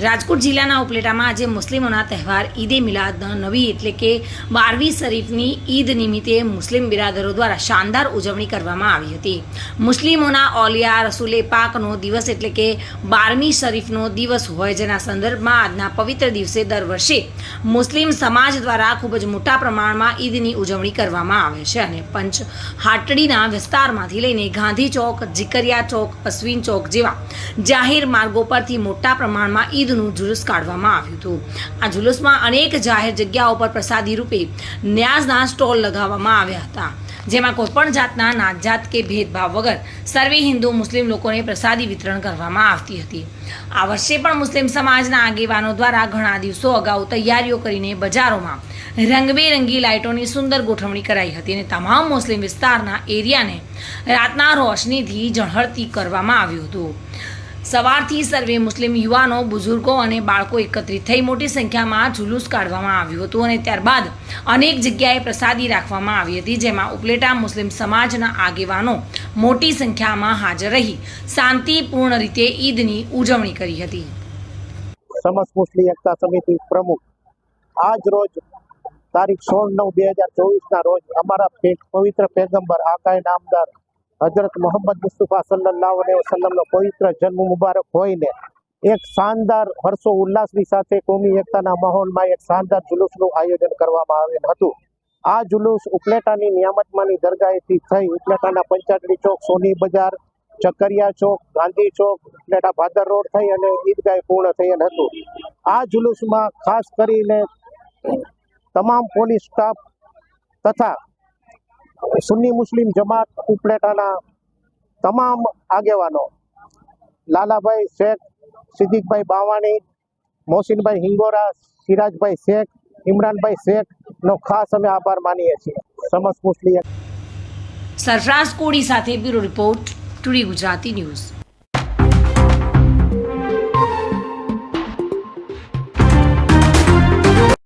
રાજકોટ જિલ્લાના ઉપલેટામાં આજે મુસ્લિમોના તહેવાર ઈદે મિલાદ નબી એટલે કે 12મી શરીફની ઈદ નિમિત્તે મુસ્લિમ બિરાદરો દ્વારા શાનદાર ઉજવણી કરવામાં આવી હતી। મુસ્લિમોના ઓલિયા રસૂલે પાકનો દિવસ એટલે કે 12મી શરીફનો દિવસ હોય, જેના સંદર્ભમાં આજના પવિત્ર દિવસે દર વર્ષે મુસ્લિમ સમાજ દ્વારા ખૂબ જ મોટા પ્રમાણમાં ઈદની ઉજવણી કરવામાં આવે છે અને પંચ હાટડીના વિસ્તારમાંથી લઈને ગાંધી ચોક, જીકરિયા ચોક, અશ્વિન ચોક જેવા જાહેર માર્ગો પરથી મોટા પ્રમાણમાં ઈદનું જુલુસ કાઢવામાં આવ્યું હતું। આ જુલુસમાં અનેક જાહેર જગ્યાઓ પર પ્રસાદી રૂપે ન્યાઝના સ્ટોલ લગાવવામાં આવ્યા હતા, જેમાં કોઈપણ જાતના નાતજાત કે ભેદભાવ વગર સર્વે હિન્દુ મુસ્લિમ લોકોને પ્રસાદી વિતરણ કરવામાં આવતી હતી। આ વર્ષે પણ મુસ્લિમ સમાજના આગેવાનો દ્વારા ઘણા દિવસો અગાઉ તૈયારીઓ કરીને બજારોમાં રંગબેરંગી લાઇટોની સુંદર ગોઠવણી કરાઈ હતી અને તમામ મુસ્લિમ વિસ્તારના એરિયાને રાતના રોશનીથી ઝળહળતી કરવામાં આવ્યું હતું। સવારથી સર્વે મુસ્લિમ યુવાનો, બુઝુર્ગો અને બાળકો એકત્રિત થઈ મોટી સંખ્યામાં જુલુસ કાઢવામાં આવ્યું હતું અને ત્યારબાદ અનેક જગ્યાએ પ્રસાદી રાખવામાં આવી હતી, જેમાં ઉપલેટા મુસ્લિમ સમાજના આગેવાનો મોટી સંખ્યામાં હાજર રહી શાંતિપૂર્ણ રીતે ઈદની ઉજવણી કરી હતી। સમસ્ત મુસ્લિમ એકતા સમિતિ પ્રમુખ આજ રોજ તારીખ 16/9/2024 રોજ અમારા પવિત્ર પેગમ્બર આકાએ નામદાર હજરત મોહમ્મદ મુસ્તફા સલ્લલ્લાહુ અલૈહિ વસલ્લમનો પવિત્ર જન્મ મુબારક હોઈને એક શાનદાર હર્ષો ઉલ્લાસની સાથે કોમી એકતાના માહોલમાં એક શાનદાર જુલુસનું આયોજન કરવામાં આવેલ હતું। આ જુલુસ ઉપલેટાની નિયામતમાંની દરગાહેથી થઈ ઉપલેટાના પંચાટડી ચોક, સોની બજાર, ચકરિયા ચોક, ગાંધી ચોક, ઉપલેટા ભાદર રોડ થઈ અને ઈદગાહ પૂર્ણ થયેલ હતું। આ જુલુસમાં ખાસ કરીને તમામ પોલીસ સ્ટાફ તથા સુન્ની મુસ્લિમ જમાત ઉપલેટાના તમામ આગેવાનો લાલાભાઈ શેખ, સિદ્દીકભાઈ બાવાણી, મોહસિનભાઈ હિંગોરા, સિરાજભાઈ શેખ, ઇમરાનભાઈ શેખનો ખાસ અમે આભાર માનીએ છીએ। સમસ્ત મુસ્લિમ સરફરાઝ કોડી સાથે bureau report, today Gujarati news.